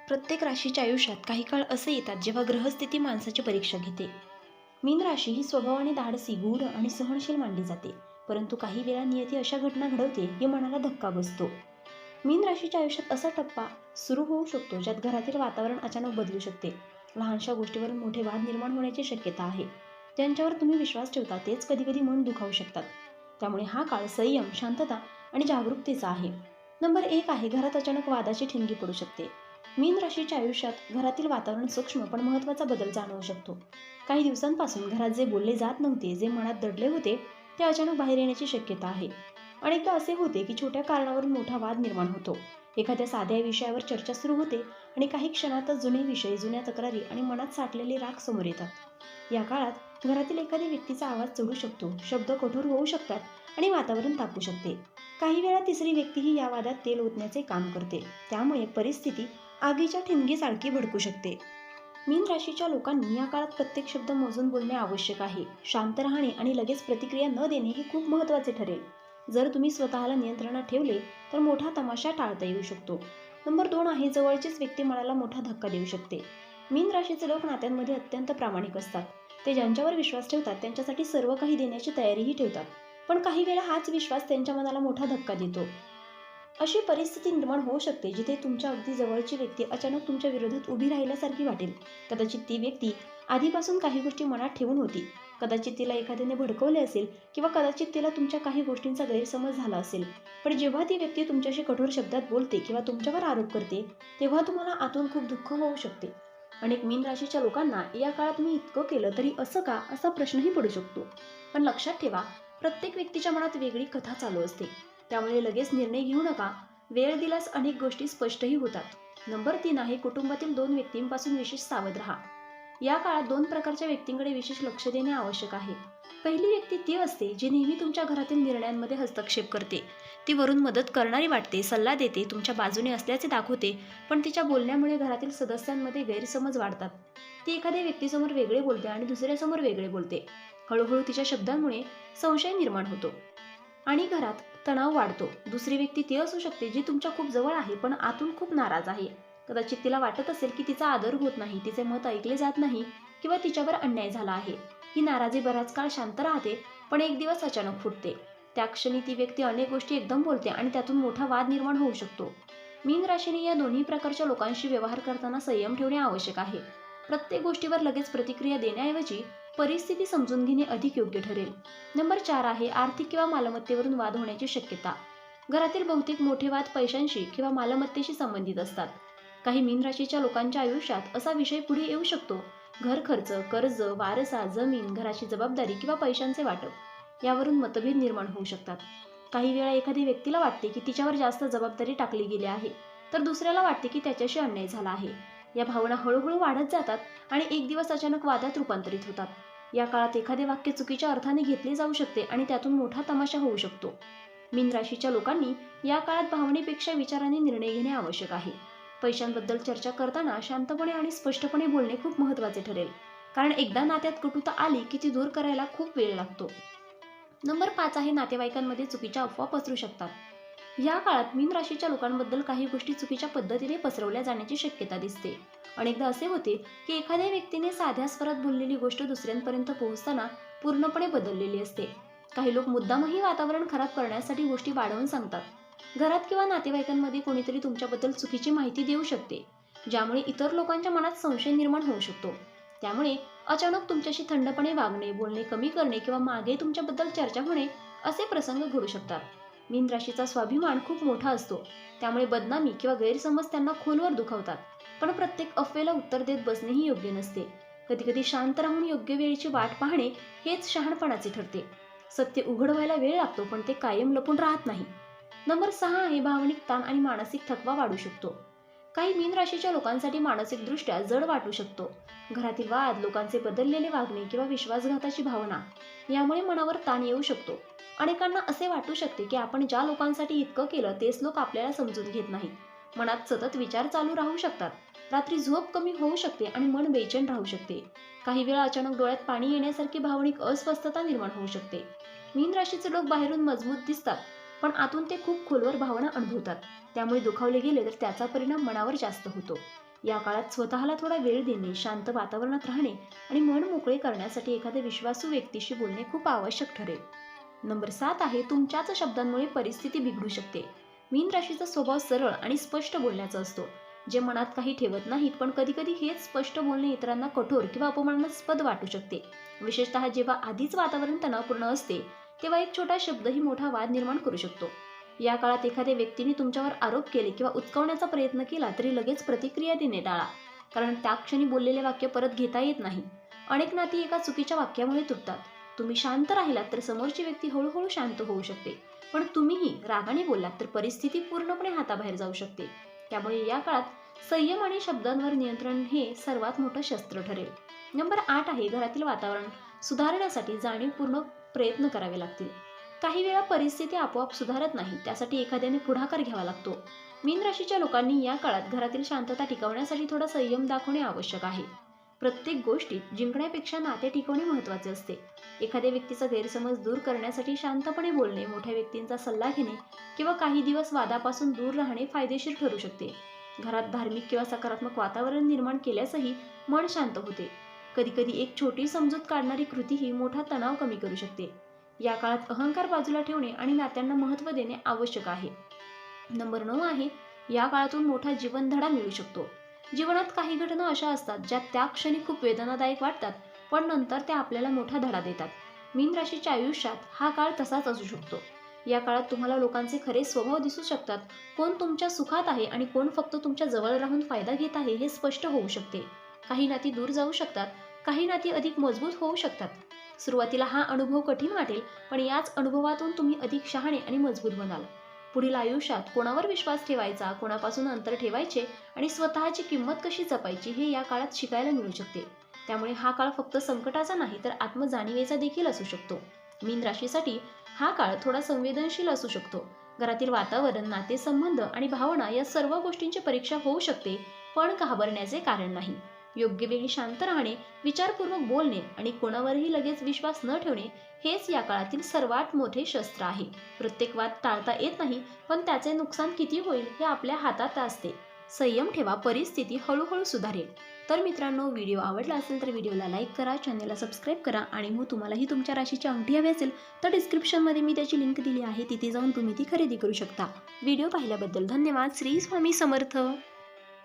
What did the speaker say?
प्रत्येक राशीच्या आयुष्यात काही काळ असे येतात जेव्हा ग्रहस्थिती माणसाची परीक्षा घेते. मीन राशी ही स्वभावाने धाडसी, गूढ आणि सहनशील मानली जाते. परंतु काही वेळा नियती अशा घटना घडवते की मनाला धक्का बसतो. मीन राशीच्या आयुष्यात असा टप्पा सुरू होऊ शकतो ज्यात घरातील वातावरण अचानक बदलू शकते. लहानशा गोष्टीवरून मोठे वाद निर्माण होण्याची शक्यता आहे. ज्यांच्यावर तुम्ही विश्वास ठेवता तेच कधीकधी मन दुखावू शकतात. त्यामुळे हा काळ संयम, शांतता आणि जागरूकतेचा आहे. नंबर 1 आहे, घरात अचानक वादाची ठिणगी पडू शकते. मीन राशीच्या आयुष्यात घरातील वातावरण सूक्ष्म पण महत्त्वाचा बदल जाणवू शकतो. काही दिवसांपासून घरात जे बोलले जात नव्हते, जे मनात दडले होते, ते अचानक बाहेर येण्याची शक्यता आहे. अनेकदा असे होते की छोट्या कारणावरून मोठा वाद निर्माण होतो. एखाद्या साध्या विषयावर चर्चा सुरू होते आणि काही क्षणातच जुने विषय, जुन्या तक्रारी आणि मनात साठलेले राग समोर येतात. या काळात घरातील एखाद्या व्यक्तीचा आवाज चढू शकतो, शब्द कठोर होऊ शकतात आणि वातावरण तापू शकते. काही वेळा तिसरी व्यक्तीही या वादात तेल ओतण्याचे काम करते. त्यामुळे परिस्थिती आगीच्या ठिणगीसारखी भडकू शकते. मीन राशीच्या लोकांनी या काळात प्रत्येक शब्द मोजून बोलणे आवश्यक आहे. शांत राहणे आणि लगेच प्रतिक्रिया न देणे हे खूप महत्त्वाचे ठरेल. जर तुम्ही स्वतःला नियंत्रणात ठेवले तर मोठा तमाशा टाळता येऊ शकतो. नंबर 2 आहे, जवळचीच व्यक्ती मनाला मोठा धक्का देऊ शकते. मीन राशीचे लोक नात्यांमध्ये अत्यंत प्रामाणिक असतात. ते ज्यांच्यावर विश्वास ठेवतात त्यांच्यासाठी सर्व काही देण्याची तयारीही ठेवतात. पण काही वेळा हाच विश्वास त्यांच्या मनाला मोठा धक्का देतो. अशी परिस्थिती निर्माण होऊ शकते जिथे तुमच्या अगदी जवळची व्यक्ती अचानक तुमच्या विरोधात उभी राहिल्यासारखी वाटेल. कदाचित ती व्यक्ती आधीपासून काही गोष्टी मनात ठेवून होती. कदाचित तिला एखाद्याने भडकवले असेल किंवा कदाचित तिला तुमच्या काही गोष्टींचा गैरसमज झाला असेल. पण जेव्हा ती व्यक्ती तुमच्याशी कठोर शब्दात बोलते किंवा तुमच्यावर आरोप करते, तेव्हा तुम्हाला आतून खूप दुःख होऊ शकते. अनेक मीन राशीच्या लोकांना या काळात मी इतकं केलं तरी असं का, असा प्रश्नही पडू शकतो. पण लक्षात ठेवा, प्रत्येक व्यक्तीच्या मनात वेगळी कथा चालू असते. त्यामुळे लगेच निर्णय घेऊ नका. वेळ दिल्यास अनेक गोष्टी स्पष्टही होतात. नंबर 3 आहे, कुटुंबातील 2 व्यक्तींपासून विशेष सावध राहा. या काळात 2 प्रकारच्या व्यक्तींकडे विशेष लक्ष देणे आवश्यक आहे. पहिली व्यक्ती ती असते जी नेहमी तुमच्या घरातील निर्णयांमध्ये हस्तक्षेप करते. ती वरून मदत करणारी वाटते, सल्ला देते, तुमच्या बाजूने असल्याचे दाखवते, पण तिच्या बोलण्यामुळे घरातील सदस्यांमध्ये गैरसमज वाढतात. ती एखाद्या व्यक्तीसमोर वेगळे बोलते आणि दुसऱ्यासमोर वेगळे बोलते. हळूहळू तिच्या शब्दांमुळे संशय निर्माण होतो आणि घरात तणाव वाढतो. दुसरी व्यक्ती ती असू शकते जी तुमच्या खूप जवळ आहे पण आतून खूप नाराज आहे. कदाचित तिला वाटत असेल की तिचा आदर होत नाही, तिचे मत ऐकले जात नाही किंवा तिच्यावर अन्याय झाला आहे. ही नाराजी बराच काळ शांत राहते पण एक दिवस अचानक फुटते. त्या क्षणी ती व्यक्ती अनेक गोष्टी एकदम बोलते आणि त्यातून मोठा वाद निर्माण होऊ शकतो. मीन राशीने या दोन्ही प्रकारच्या लोकांशी व्यवहार करताना संयम ठेवणे आवश्यक आहे. प्रत्येक गोष्टीवर लगेच प्रतिक्रिया देण्याऐवजी परिस्थिती समजून घेणे अधिक योग्य ठरेल. नंबर 4 आहे, आर्थिक किंवा मालमत्तेवरून वाद होण्याची शक्यता. घरातील बहुतेक मोठे वाद पैशांशी किंवा मालमत्तेशी संबंधित असतात. काही मीन राशीच्या लोकांच्या आयुष्यात असा विषय पुढे येऊ शकतो. घर खर्च, कर्ज, वारसा, जमीन, घराची जबाबदारी किंवा पैशांचे वाटप यावरून मतभेद निर्माण होऊ शकतात. काही वेळा एखाद्या व्यक्तीला वाटते की तिच्यावर जास्त जबाबदारी टाकली गेली आहे, तर दुसऱ्याला वाटते की त्याच्याशी अन्याय झाला आहे. या भावना हळूहळू वाढत जातात आणि एक दिवस अचानक वादात रूपांतरित होतात. या काळात एखादे वाक्य चुकीच्या अर्थाने घेतले जाऊ शकते आणि त्यातून मोठा तमाशा होऊ शकतो. मीन राशीच्या लोकांनी या काळात भावनेपेक्षा विचाराने निर्णय घेणे आवश्यक आहे. पैशांबद्दल चर्चा करताना शांतपणे आणि स्पष्टपणे बोलणे खूप महत्त्वाचे ठरेल, कारण एकदा नात्यात कटुता आली की ती दूर करायला खूप वेळ लागतो. नंबर 5 आहे, नातेवाईकांमध्ये चुकीच्या अफवा पसरू शकतात. या काळात मीन राशीच्या लोकांबद्दल काही गोष्टी चुकीच्या पद्धतीने पसरवल्या जाण्याची शक्यता दिसते. अनेकदा असे होते की एखाद्या व्यक्तीने साध्या स्वरात बोललेली गोष्ट दुसऱ्यांपर्यंत पोहोचताना पूर्णपणे बदललेली असते. काही लोक मुद्दामही वातावरण खराब करण्यासाठी गोष्टी वाढवून सांगतात. घरात किंवा नातेवाईकांमध्ये कोणीतरी तुमच्याबद्दल चुकीची माहिती देऊ शकते, ज्यामुळे इतर लोकांच्या मनात संशय निर्माण होऊ शकतो. त्यामुळे अचानक तुमच्याशी थंडपणे वागणे, बोलणे कमी करणे किंवा मागे तुमच्याबद्दल चर्चा होणे असे प्रसंग घडू शकतात. मीन राशीचा स्वाभिमान खूप मोठा असतो, त्यामुळे बदनामी किंवा गैरसमज त्यांना खोलवर दुखावतात. पण प्रत्येक अफवेला उत्तर देत बसणेही योग्य नसते. कधीकधी शांत राहून योग्य वेळेची वाट पाहणे हेच शहाणपणाचे ठरते. सत्य उघड व्हायला वेळ लागतो पण ते कायम लपून राहत नाही. नंबर 6 आहे, भावनिक ताण आणि मानसिक थकवा वाढू शकतो. काही मीन राशीच्या लोकांसाठी मानसिकदृष्ट्या जड वाटू शकतो. घरातील वाद, लोकांचे बदललेले वागणे किंवा विश्वासघाताची भावना यामुळे मनावर ताण येऊ शकतो. अनेकांना असे वाटू शकते की आपण ज्या लोकांसाठी इतकं केलं तेच लोक आपल्याला समजून घेत नाहीत. मनात सतत विचार चालू राहू शकतात. रात्री झोप कमी होऊ शकते आणि मन बेचैन राहू शकते. काही वेळा अचानक डोळ्यात पाणी येण्यासारखी भावनिक अस्वस्थता निर्माण होऊ शकते. मीन राशीचे लोक बाहेरून मजबूत दिसतात पण आतून ते खूप खोलवर भावना अनुभवतात. त्यामुळे दुखावले गेले तर त्याचा परिणाम मनावर जास्त होतो. या काळात स्वतःला थोडा वेळ देणे, शांत वातावरणात राहणे आणि मन मोकळे करण्यासाठी एखाद्या विश्वासू व्यक्तीशी बोलणे खूप आवश्यक ठरेल. नंबर 7 आहे, तुमच्याच शब्दांमुळे परिस्थिती बिघडू शकते. मीन राशीचा स्वभाव सरळ आणि स्पष्ट बोलण्याचा असतो. जे मनात काही ठेवत नाहीत, पण कधीकधी हेच स्पष्ट बोलणे इतरांना कठोर किंवा अपमानास्पद वाटू शकते. विशेषतः जेव्हा आधीच वातावरण तणावपूर्ण असते, तेव्हा एक छोटा शब्दही मोठा वाद निर्माण करू शकतो. या काळात एखाद्या व्यक्तीने तुमच्यावर आरोप केले किंवा उचकावण्याचा प्रयत्न केला तरी लगेच प्रतिक्रिया देणे टाळा, कारण त्या क्षणी बोललेले वाक्य परत घेता येत नाही. अनेक नाती एका चुकीच्या वाक्यामुळे तुटतात. तुम्ही शांत राहिलात तर समोरची व्यक्ती हळूहळू शांत होऊ शकते, पण तुम्हीही रागाने बोललात तर परिस्थिती पूर्णपणे हाताबाहेर जाऊ शकते. त्यामुळे या काळात संयम आणि शब्दांवर नियंत्रण हे सर्वात मोठं शस्त्र ठरेल. नंबर 8 आहे, घरातील वातावरण सुधारण्यासाठी जाणीवपूर्वक प्रयत्न करावे लागतील. काही वेळा परिस्थिती आपोआप सुधारत नाही, त्यासाठी एखाद्याने पुढाकार घ्यावा लागतो. मीन राशीच्या लोकांनी या काळात घरातील शांतता टिकवण्यासाठी थोडा संयम दाखवणे आवश्यक आहे. प्रत्येक गोष्टीत जिंकण्यापेक्षा नाते टिकवणे महत्त्वाचे असते. एखाद्या व्यक्तीचा गैरसमज दूर करण्यासाठी शांतपणे बोलणे, मोठ्या व्यक्तींचा सल्ला घेणे किंवा काही दिवस वादापासून दूर राहणे फायदेशीर ठरू शकते. घरात धार्मिक किंवा सकारात्मक वातावरण निर्माण केल्यासही मन शांत होते. कधीकधी एक छोटी समजूत काढणारी कृतीही मोठा तणाव कमी करू शकते. या काळात अहंकार बाजूला ठेवणे आणि नात्यांना महत्त्व देणे आवश्यक आहे. नंबर 9 आहे, या काळातून मोठा जीवनधडा मिळू शकतो. जीवनात काही घटना अशा असतात ज्या त्या क्षणी खूप वेदनादायक वाटतात, पण नंतर त्या आपल्याला मोठा धडा देतात. मीन राशीच्या आयुष्यात हा काळ तसाच असू शकतो. या काळात तुम्हाला लोकांचे खरे स्वभाव दिसू शकतात. कोण तुमच्या सुखात आहे आणि कोण फक्त तुमच्या जवळ राहून फायदा घेत आहे हे स्पष्ट होऊ शकते. काही नाती दूर जाऊ शकतात, काही नाती अधिक मजबूत होऊ शकतात. सुरुवातीला हा अनुभव कठीण वाटेल, पण याच अनुभवातून तुम्ही अधिक शहाणे आणि मजबूत बनाल. पुढील आयुष्यात कोणावर विश्वास ठेवायचा, कोणापासून अंतर ठेवायचे आणि स्वतःची किंमत कशी जपायची हे या काळात शिकायला मिळू शकते. त्यामुळे हा काळ फक्त संकटाचा नाही तर आत्मजाणीवेचा देखील असू शकतो. मीन राशीसाठी हा काळ थोडा संवेदनशील असू शकतो. घरातील वातावरण, नातेसंबंध आणि भावना या सर्व गोष्टींची परीक्षा होऊ शकते, पण घाबरण्याचे कारण नाही. योग्य वेळी शांत राहणे, विचारपूर्वक बोलणे आणि कोणावरही लगेच विश्वास न ठेवणे हेच या काळातील सर्वात मोठे शस्त्र आहे. प्रत्येक वाद टाळता येत नाही, पण त्याचे नुकसान किती होईल हे आपल्या हातात असते. संयम ठेवा, परिस्थिती हळूहळू सुधारेल. तर मित्रांनो, व्हिडिओ आवडला असेल तर व्हिडिओला लाईक करा, चॅनलला सबस्क्राईब करा आणि मग तुम्हालाही तुमच्या राशीची अंगठी हवी असेल तर डिस्क्रिप्शनमध्ये मी त्याची लिंक दिली आहे, तिथे जाऊन तुम्ही ती खरेदी करू शकता. व्हिडिओ पाहिल्याबद्दल धन्यवाद. श्री स्वामी समर्थ.